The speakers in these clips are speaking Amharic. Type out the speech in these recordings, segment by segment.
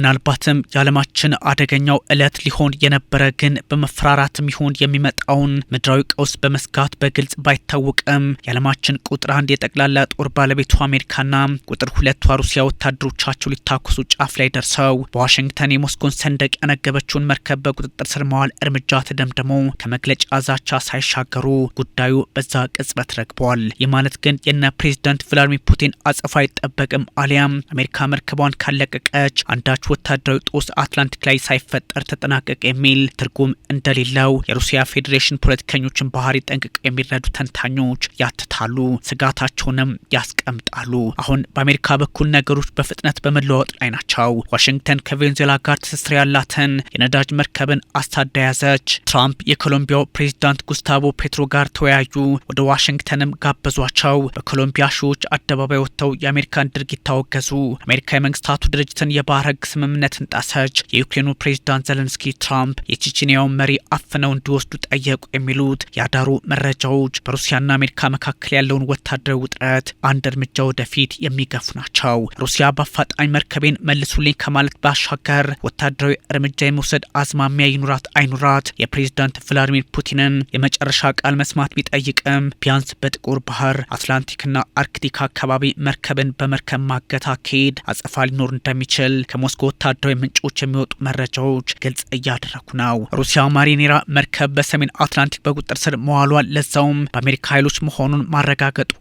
ምናልባትም የዓለማችን አደገኛው ዕለት ሊሆን የነበረ ግን በመፈራራትም ይሁን የሚመጣውን ምድራዊ ቀውስ በመስጋት በግልጽ ባይታወቅም የዓለማችን ቁጥር 1 የጠቅላላ ጦር ባለቤቱ አሜሪካና ቁጥር 2 ሩሲያ ወታደሮቻቸው ሊታኮሱ ጫፍ ላይ ደርሰው በዋሽንግተን የሞስኮን ሰንደቅ ያነገበችውን መርከብ በቁጥጥር ስር ማዋል እርምጃ ተደምድሞ ከመግለጫ ዛቻ ሳይሻገሩ ጉዳዩ በዛ ቅጽበት ረግቧል። ይህ ማለት ግን የነ ፕሬዝዳንት ቭላድሚር ፑቲን አጸፋ አይጠበቅም አሊያም አሜሪካ መርከቧን ካለቀቀች አንዳች ወታደራዊ ጦስ አትላንቲክ ላይ ሳይፈጠር ተጠናቀቀ የሚል ትርጉም እንደሌለው የሩሲያ ፌዴሬሽን ፖለቲከኞችን ባህሪ ጠንቅቀው የሚረዱ ተንታኞች ያትታሉ፣ ስጋታቸውንም ያስቀምጣሉ። አሁን በአሜሪካ በኩል ነገሮች በፍጥነት በመለዋወጥ ላይ ናቸው። ዋሽንግተን ከቬንዙዌላ ጋር ትስስር ያላትን የነዳጅ መርከብን አሳዳ ያዘች። ትራምፕ የኮሎምቢያው ፕሬዝዳንት ጉስታቮ ፔትሮ ጋር ተወያዩ፣ ወደ ዋሽንግተንም ጋበዟቸው። በኮሎምቢያ ሺዎች አደባባይ ወጥተው የአሜሪካን ድርጊት ታወገዙ። አሜሪካ የመንግስታቱ ድርጅትን የባህር ህግ ስምምነትን ጣሰች። የዩክሬኑ ፕሬዝዳንት ዘለንስኪ ትራምፕ የቼቼንያውን መሪ አፍነው እንዲወስዱ ጠየቁ የሚሉት ያዳሩ መረጃዎች በሩሲያና አሜሪካ መካከል ያለውን ወታደራዊ ውጥረት አንድ እርምጃ ወደፊት የሚገፉ ናቸው። ሩሲያ በአፋጣኝ መርከቤን መልሱልኝ ከማለት ባሻገር ወታደራዊ እርምጃ የመውሰድ አዝማሚያ ይኑራት አይኑራት የፕሬዝዳንት ቭላድሚር ፑቲንን የመጨረሻ ቃል መስማት ቢጠይቅም ቢያንስ በጥቁር ባህር አትላንቲክና አርክቲክ አካባቢ መርከብን በመርከብ ማገት አካሄድ አጸፋ ሊኖር እንደሚችል ከሞስኮ ወታደራዊ ምንጮች የሚወጡ መረጃዎች ግልጽ እያደረጉ ነው። ሩሲያ ማሪኔራ መርከብ በሰሜን አትላንቲክ በቁጥጥር ስር መዋሏን ለዛውም በአሜሪካ ኃይሎች መሆኑን ማረጋገጧ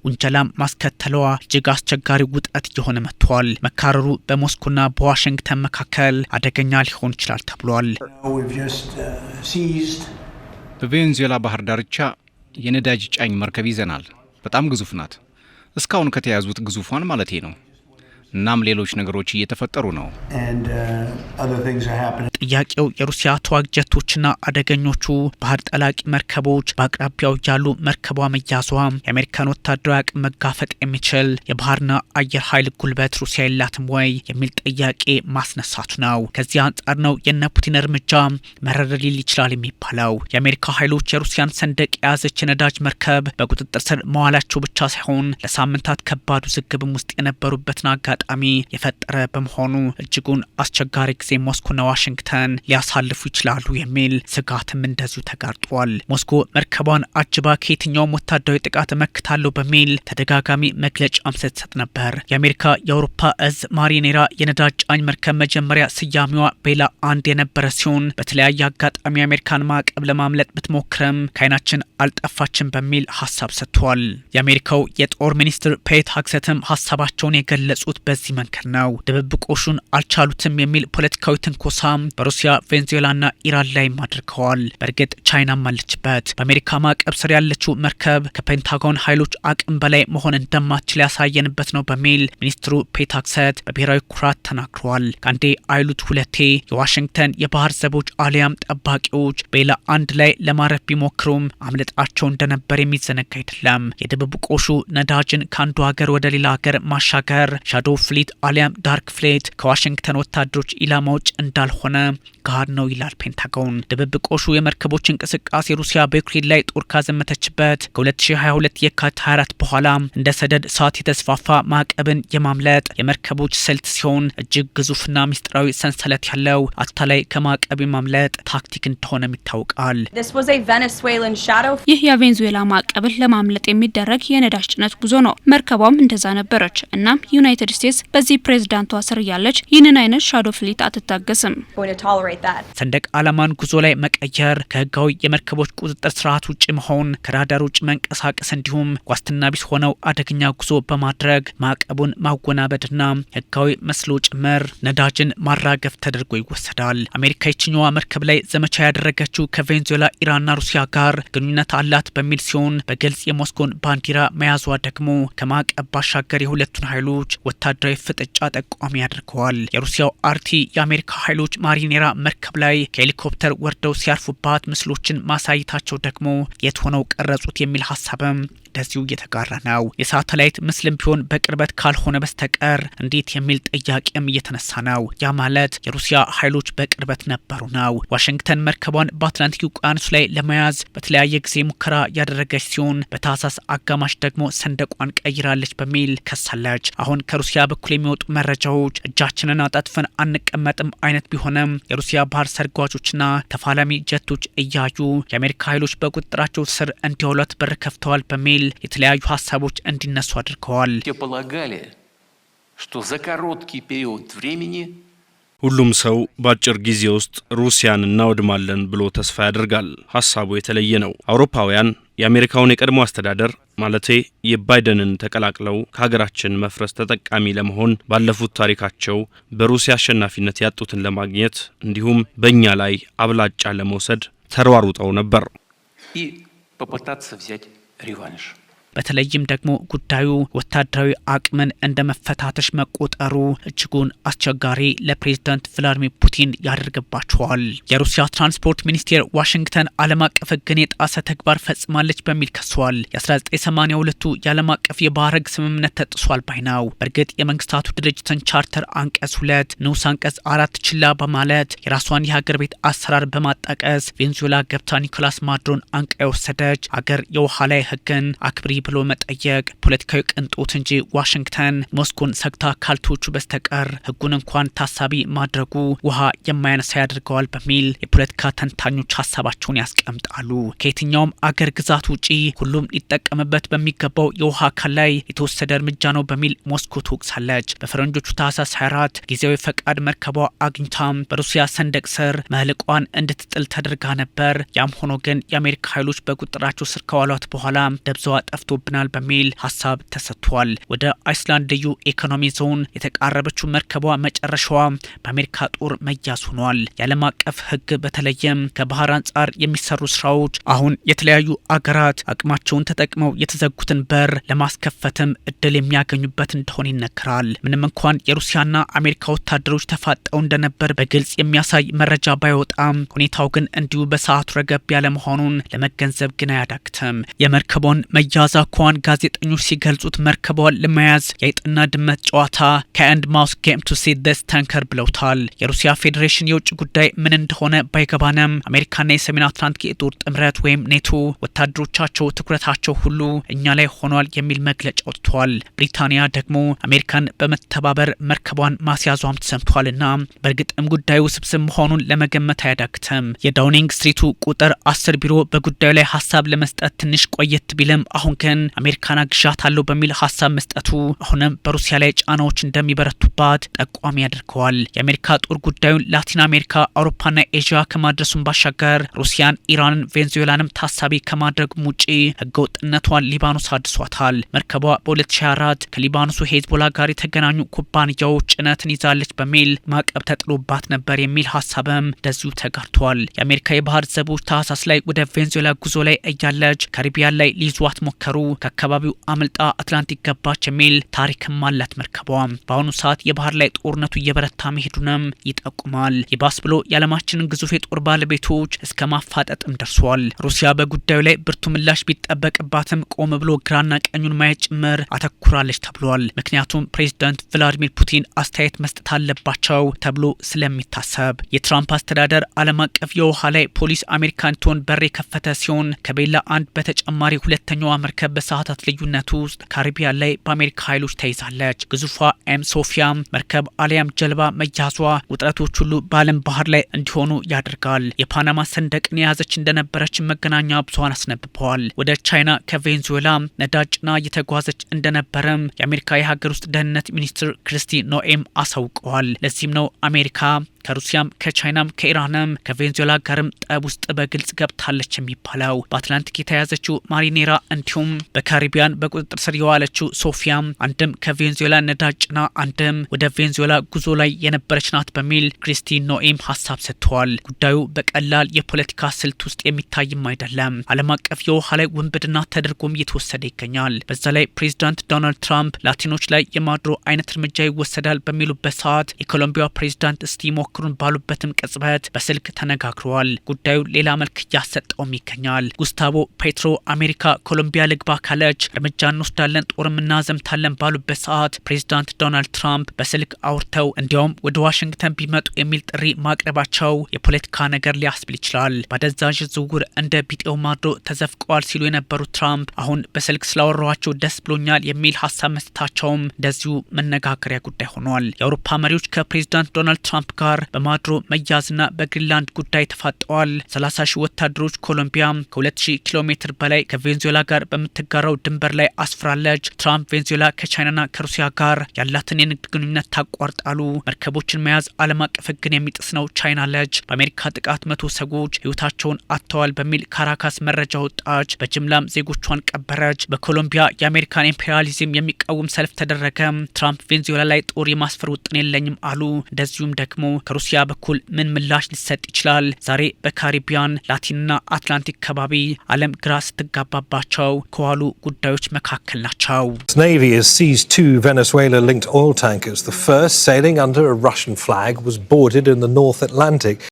ውንጀላም ማስከተሏ እጅግ አስቸጋሪ ውጥረት እየሆነ መጥቷል። መካረሩ በሞስኮና በዋሽንግተን መካከል አደገኛ ሊሆን ይችላል ተብሏል። በቬንዙዌላ ባህር ዳርቻ የነዳጅ ጫኝ መርከብ ይዘናል። በጣም ግዙፍ ናት። እስካሁን ከተያዙት ግዙፏን ማለቴ ነው። እናም ሌሎች ነገሮች እየተፈጠሩ ነው። ጥያቄው የሩሲያ ተዋጊ ጀቶችና አደገኞቹ ባህር ጠላቂ መርከቦች በአቅራቢያው ያሉ መርከቧ መያዟ የአሜሪካን ወታደራዊ አቅም መጋፈጥ የሚችል የባህርና አየር ኃይል ጉልበት ሩሲያ የላትም ወይ የሚል ጥያቄ ማስነሳቱ ነው። ከዚህ አንጻር ነው የነ ፑቲን እርምጃ መረር ሊል ይችላል የሚባለው። የአሜሪካ ኃይሎች የሩሲያን ሰንደቅ የያዘች የነዳጅ መርከብ በቁጥጥር ስር መዋላቸው ብቻ ሳይሆን ለሳምንታት ከባድ ውዝግብም ውስጥ የነበሩበትን አጋጣሚ የፈጠረ በመሆኑ እጅጉን አስቸጋሪ ጊዜ ሞስኮና ዋሽንግተን ሊያሳልፉ ይችላሉ የሚል ስጋትም እንደዚሁ ተጋርጧል። ሞስኮ መርከቧን አጅባ ከየትኛውም ወታደራዊ ጥቃት መክታለሁ በሚል ተደጋጋሚ መግለጫም ስትሰጥ ነበር። የአሜሪካ የአውሮፓ እዝ ማሪኔራ የነዳጅ ጫኝ መርከብ መጀመሪያ ስያሜዋ ቤላ 1 የነበረ ሲሆን በተለያየ አጋጣሚ የአሜሪካን ማዕቀብ ለማምለጥ ብትሞክርም ከዓይናችን አልጠፋችን በሚል ሀሳብ ሰጥቷል። የአሜሪካው የጦር ሚኒስትር ፔት ሄግሴትም ሀሳባቸውን የገለጹት በዚህ መንገድ ነው። ድብብቆሹን አልቻሉትም የሚል ፖለቲካዊ ትንኮሳ በሩሲያ ቬንዙዌላና ኢራን ላይም አድርገዋል። በእርግጥ ቻይናም አለችበት። በአሜሪካ ማዕቀብ ስር ያለችው መርከብ ከፔንታጎን ኃይሎች አቅም በላይ መሆን እንደማትችል ያሳየንበት ነው በሚል ሚኒስትሩ ፔት ሄግሴት በብሔራዊ ኩራት ተናግረዋል። ከአንዴ አይሉት ሁለቴ የዋሽንግተን የባህር ዘቦች አሊያም ጠባቂዎች ቤላ 1 ላይ ለማረፍ ቢሞክሩም አምልጣቸው እንደነበር የሚዘነጋ አይደለም። የድብብቆሹ ነዳጅን ከአንዱ ሀገር ወደ ሌላ ሀገር ማሻገር ሻዶ ፍሊት አሊያም ዳርክ ፍሌት ከዋሽንግተን ወታደሮች ኢላማ ውጭ እንዳልሆነ ጋር ነው ይላል ፔንታጎን። ድብብቆሹ የመርከቦች እንቅስቃሴ ሩሲያ በዩክሬን ላይ ጦር ካዘመተችበት ከ2022 የካቲት 24 በኋላ እንደ ሰደድ እሳት የተስፋፋ ማዕቀብን የማምለጥ የመርከቦች ስልት ሲሆን እጅግ ግዙፍና ሚስጥራዊ ሰንሰለት ያለው አታላይ ከማዕቀብ የማምለጥ ታክቲክ እንደሆነም ይታወቃል። ይህ የቬንዙዌላ ማዕቀብን ለማምለጥ የሚደረግ የነዳጅ ጭነት ጉዞ ነው። መርከቧም እንደዛ ነበረች። እናም ዩናይትድ ስቴትስ በዚህ ፕሬዝዳንቷ ስር ያለች ይህንን አይነት ሻዶ ፍሊት አትታገስም። ሰንደቅ ዓላማን ጉዞ ላይ መቀየር፣ ከህጋዊ የመርከቦች ቁጥጥር ስርዓት ውጭ መሆን፣ ከራዳር ውጭ መንቀሳቀስ እንዲሁም ዋስትና ቢስ ሆነው አደገኛ ጉዞ በማድረግ ማዕቀቡን ማወናበድና ህጋዊ መስሎ ጭምር ነዳጅን ማራገፍ ተደርጎ ይወሰዳል። አሜሪካ የችኛዋ መርከብ ላይ ዘመቻ ያደረገችው ከቬንዙዌላ ኢራንና ሩሲያ ጋር ግንኙነት አላት በሚል ሲሆን በግልጽ የሞስኮን ባንዲራ መያዟ ደግሞ ከማዕቀብ ባሻገር የሁለቱን ኃይሎች ወታደራዊ ፍጥጫ ጠቋሚ ያደርገዋል። የሩሲያው አርቲ የአሜሪካ ኃይሎች ማሪኔራ መርከብ ላይ ከሄሊኮፕተር ወርደው ሲያርፉባት ምስሎችን ማሳየታቸው ደግሞ የት ሆነው ቀረጹት የሚል ሀሳብም እንደዚሁ እየተጋራ ነው። የሳተላይት ምስልም ቢሆን በቅርበት ካልሆነ በስተቀር እንዴት የሚል ጥያቄም እየተነሳ ነው። ያ ማለት የሩሲያ ኃይሎች በቅርበት ነበሩ ነው። ዋሽንግተን መርከቧን በአትላንቲክ ውቅያኖስ ላይ ለመያዝ በተለያየ ጊዜ ሙከራ ያደረገች ሲሆን በታህሳስ አጋማሽ ደግሞ ሰንደቋን ቀይራለች በሚል ከሳለች። አሁን ከሩሲያ በኩል የሚወጡ መረጃዎች እጃችንን አጣጥፈን አንቀመጥም አይነት ቢሆንም የሩሲያ ባህር ሰርጓጆችና ተፋላሚ ጀቶች እያዩ የአሜሪካ ኃይሎች በቁጥጥራቸው ስር እንዲውሏት በር ከፍተዋል በሚል የተለያዩ ሀሳቦች እንዲነሱ አድርገዋል። ሁሉም ሰው በአጭር ጊዜ ውስጥ ሩሲያን እናወድማለን ብሎ ተስፋ ያደርጋል። ሀሳቡ የተለየ ነው። አውሮፓውያን የአሜሪካውን የቀድሞ አስተዳደር ማለቴ የባይደንን ተቀላቅለው ከሀገራችን መፍረስ ተጠቃሚ ለመሆን ባለፉት ታሪካቸው በሩሲያ አሸናፊነት ያጡትን ለማግኘት እንዲሁም በእኛ ላይ አብላጫ ለመውሰድ ተሯሩጠው ነበር። በተለይም ደግሞ ጉዳዩ ወታደራዊ አቅምን እንደ መፈታተሽ መቆጠሩ እጅጉን አስቸጋሪ ለፕሬዝዳንት ቭላዲሚር ፑቲን ያደርግባቸዋል። የሩሲያ ትራንስፖርት ሚኒስቴር ዋሽንግተን ዓለም አቀፍ ሕግን የጣሰ ተግባር ፈጽማለች በሚል ከሷል። የ1982ቱ የዓለም አቀፍ የባህር ሕግ ስምምነት ተጥሷል ባይ ነው። በእርግጥ የመንግስታቱ ድርጅትን ቻርተር አንቀጽ 2 ንዑስ አንቀጽ 4 ችላ በማለት የራሷን የሀገር ቤት አሰራር በማጣቀስ ቬንዙዌላ ገብታ ኒኮላስ ማዱሮን አንቃ የወሰደች አገር የውሃ ላይ ሕግን አክብሪ ብሎ መጠየቅ ፖለቲካዊ ቅንጦት እንጂ ዋሽንግተን ሞስኮን ሰግታ ካልቶቹ በስተቀር ሕጉን እንኳን ታሳቢ ማድረጉ ውሃ የማያነሳ ያደርገዋል በሚል የፖለቲካ ተንታኞች ሀሳባቸውን ያስቀምጣሉ። ከየትኛውም አገር ግዛት ውጪ ሁሉም ሊጠቀምበት በሚገባው የውሃ አካል ላይ የተወሰደ እርምጃ ነው በሚል ሞስኮ ትወቅሳለች። በፈረንጆቹ ታህሳስ 24 ጊዜያዊ ፈቃድ መርከቧ አግኝታም በሩሲያ ሰንደቅ ስር መህልቋን እንድትጥል ተደርጋ ነበር። ያም ሆኖ ግን የአሜሪካ ኃይሎች በቁጥጥራቸው ስር ከዋሏት በኋላ ደብዛዋ ጠፍቶብናል በሚል ሀሳብ ተሰጥቷል። ወደ አይስላንድ ልዩ ኢኮኖሚ ዞን የተቃረበችው መርከቧ መጨረሻዋ በአሜሪካ ጦር መያዝ ሆኗል። የዓለም አቀፍ ሕግ በተለይም ከባህር አንጻር የሚሰሩ ስራዎች አሁን የተለያዩ አገራት አቅማቸውን ተጠቅመው የተዘጉትን በር ለማስከፈትም እድል የሚያገኙበት እንደሆነ ይነገራል። ምንም እንኳን የሩሲያና አሜሪካ ወታደሮች ተፋጠው እንደነበር በግልጽ የሚያሳይ መረጃ ባይወጣም ሁኔታው ግን እንዲሁ በሰዓቱ ረገብ ያለ መሆኑን ለመገንዘብ ግን አያዳግትም። የመርከቧን መያዝ ዛኳን ጋዜጠኞች ሲገልጹት መርከቧን ለመያዝ የአይጥና ድመት ጨዋታ ከአንድ ማውስ ጌም ቱ ሲ ዲስ ታንከር ብለውታል። የሩሲያ ፌዴሬሽን የውጭ ጉዳይ ምን እንደሆነ ባይገባንም አሜሪካና የሰሜን አትላንቲክ የጦር ጥምረት ወይም ኔቶ ወታደሮቻቸው ትኩረታቸው ሁሉ እኛ ላይ ሆኗል የሚል መግለጫ ወጥቷል። ብሪታንያ ደግሞ አሜሪካን በመተባበር መርከቧን ማስያዟም ተሰምቷልና በእርግጥም ጉዳዩ ስብስብ መሆኑን ለመገመት አያዳግትም። የዳውኒንግ ስትሪቱ ቁጥር 10 ቢሮ በጉዳዩ ላይ ሀሳብ ለመስጠት ትንሽ ቆየት ቢልም አሁን ግን አሜሪካን አግዣታለሁ በሚል ሀሳብ መስጠቱ አሁንም በሩሲያ ላይ ጫናዎች እንደሚበረቱባት ጠቋሚ ያደርገዋል። የአሜሪካ ጦር ጉዳዩን ላቲን አሜሪካ፣ አውሮፓና ኤዥያ ከማድረሱን ባሻገር ሩሲያን፣ ኢራንን፣ ቬንዙዌላንም ታሳቢ ከማድረጉም ውጪ ህገወጥነቷን ሊባኖስ አድሷታል። መርከቧ በ2024 ከሊባኖሱ ሄዝቦላ ጋር የተገናኙ ኩባንያዎች ጭነትን ይዛለች በሚል ማዕቀብ ተጥሎባት ነበር የሚል ሀሳብም እንደዚሁ ተጋርቷል። የአሜሪካ የባህር ዘቦች ታህሳስ ላይ ወደ ቬንዙዌላ ጉዞ ላይ እያለች ካሪቢያን ላይ ሊይዟት ሞከሩ። ከአካባቢው አምልጣ አትላንቲክ ገባች የሚል ታሪክም አላት መርከቧ። በአሁኑ ሰዓት የባህር ላይ ጦርነቱ እየበረታ መሄዱንም ይጠቁማል። ይባስ ብሎ የዓለማችንን ግዙፍ የጦር ባለቤቶች እስከ ማፋጠጥም ደርሷል። ሩሲያ በጉዳዩ ላይ ብርቱ ምላሽ ቢጠበቅባትም ቆም ብሎ ግራና ቀኙን ማየት ጭምር አተኩራለች ተብሏል። ምክንያቱም ፕሬዝዳንት ቭላዲሚር ፑቲን አስተያየት መስጠት አለባቸው ተብሎ ስለሚታሰብ የትራምፕ አስተዳደር ዓለም አቀፍ የውሃ ላይ ፖሊስ አሜሪካን ትሆን በር የከፈተ ሲሆን ከቤላ አንድ በተጨማሪ ሁለተኛዋ መርከብ በሰዓታት ልዩነት ውስጥ ካሪቢያን ላይ በአሜሪካ ኃይሎች ተይዛለች። ግዙፏ ኤም ሶፊያ መርከብ አሊያም ጀልባ መያዟ ውጥረቶች ሁሉ በዓለም ባህር ላይ እንዲሆኑ ያደርጋል። የፓናማ ሰንደቅን የያዘች እንደነበረች መገናኛ ብዙኃን አስነብበዋል። ወደ ቻይና ከቬንዙዌላ ነዳጅ ጭና እየተጓዘች እንደነበረም የአሜሪካ የሀገር ውስጥ ደህንነት ሚኒስትር ክሪስቲ ኖኤም አሳውቀዋል። ለዚህም ነው አሜሪካ ከሩሲያም ከቻይናም ከኢራንም ከቬንዙዌላ ጋርም ጠብ ውስጥ በግልጽ ገብታለች የሚባለው። በአትላንቲክ የተያዘችው ማሪኔራ እንዲሁም በካሪቢያን በቁጥጥር ስር የዋለችው ሶፊያ አንድም ከቬንዙዌላ ነዳጅ ጭና አንድም ወደ ቬንዙዌላ ጉዞ ላይ የነበረች ናት በሚል ክሪስቲ ኖኤም ሀሳብ ሰጥተዋል። ጉዳዩ በቀላል የፖለቲካ ስልት ውስጥ የሚታይም አይደለም። ዓለም አቀፍ የውሃ ላይ ውንብድና ተደርጎም እየተወሰደ ይገኛል። በዛ ላይ ፕሬዚዳንት ዶናልድ ትራምፕ ላቲኖች ላይ የማድሮ አይነት እርምጃ ይወሰዳል በሚሉበት ሰዓት የኮሎምቢያ ፕሬዚዳንት ስቲሞ ሊሞክሩን ባሉበትም ቅጽበት በስልክ ተነጋግረዋል። ጉዳዩ ሌላ መልክ እያሰጠውም ይገኛል። ጉስታቮ ፔትሮ አሜሪካ ኮሎምቢያ ልግባ ካለች እርምጃ እንወስዳለን፣ ጦርም እናዘምታለን ባሉበት ሰዓት ፕሬዚዳንት ዶናልድ ትራምፕ በስልክ አውርተው እንዲያውም ወደ ዋሽንግተን ቢመጡ የሚል ጥሪ ማቅረባቸው የፖለቲካ ነገር ሊያስብል ይችላል። በአደንዛዥ ዝውውር እንደ ቢጤው ማዶ ተዘፍቀዋል ሲሉ የነበሩት ትራምፕ አሁን በስልክ ስላወራኋቸው ደስ ብሎኛል የሚል ሀሳብ መስጠታቸውም እንደዚሁ መነጋገሪያ ጉዳይ ሆኗል። የአውሮፓ መሪዎች ከፕሬዚዳንት ዶናልድ ትራምፕ ጋር በማድሮ መያዝና በግሪንላንድ ጉዳይ ተፋጠዋል። 30 ሺህ ወታደሮች ኮሎምቢያ ከ2000 ኪሎ ሜትር በላይ ከቬንዙዌላ ጋር በምትጋራው ድንበር ላይ አስፍራለች። ትራምፕ ቬንዙዌላ ከቻይናና ከሩሲያ ጋር ያላትን የንግድ ግንኙነት ታቋርጣሉ፣ መርከቦችን መያዝ ዓለም አቀፍ ሕግን የሚጥስ ነው ቻይና ለች። በአሜሪካ ጥቃት 100 ሰዎች ህይወታቸውን አጥተዋል በሚል ካራካስ መረጃ ወጣች። በጅምላም ዜጎቿን ቀበረች። በኮሎምቢያ የአሜሪካን ኢምፔሪያሊዝም የሚቃወም ሰልፍ ተደረገ። ትራምፕ ቬንዙዌላ ላይ ጦር የማስፈር ውጥን የለኝም አሉ። እንደዚሁም ደግሞ ከሩሲያ በኩል ምን ምላሽ ሊሰጥ ይችላል? ዛሬ በካሪቢያን ላቲንና አትላንቲክ ከባቢ ዓለም ግራ ስትጋባባቸው ከዋሉ ጉዳዮች መካከል ናቸው። Navy has seized 2 Venezuela-linked oil tankers. The first, sailing under a Russian flag, was boarded in the North Atlantic.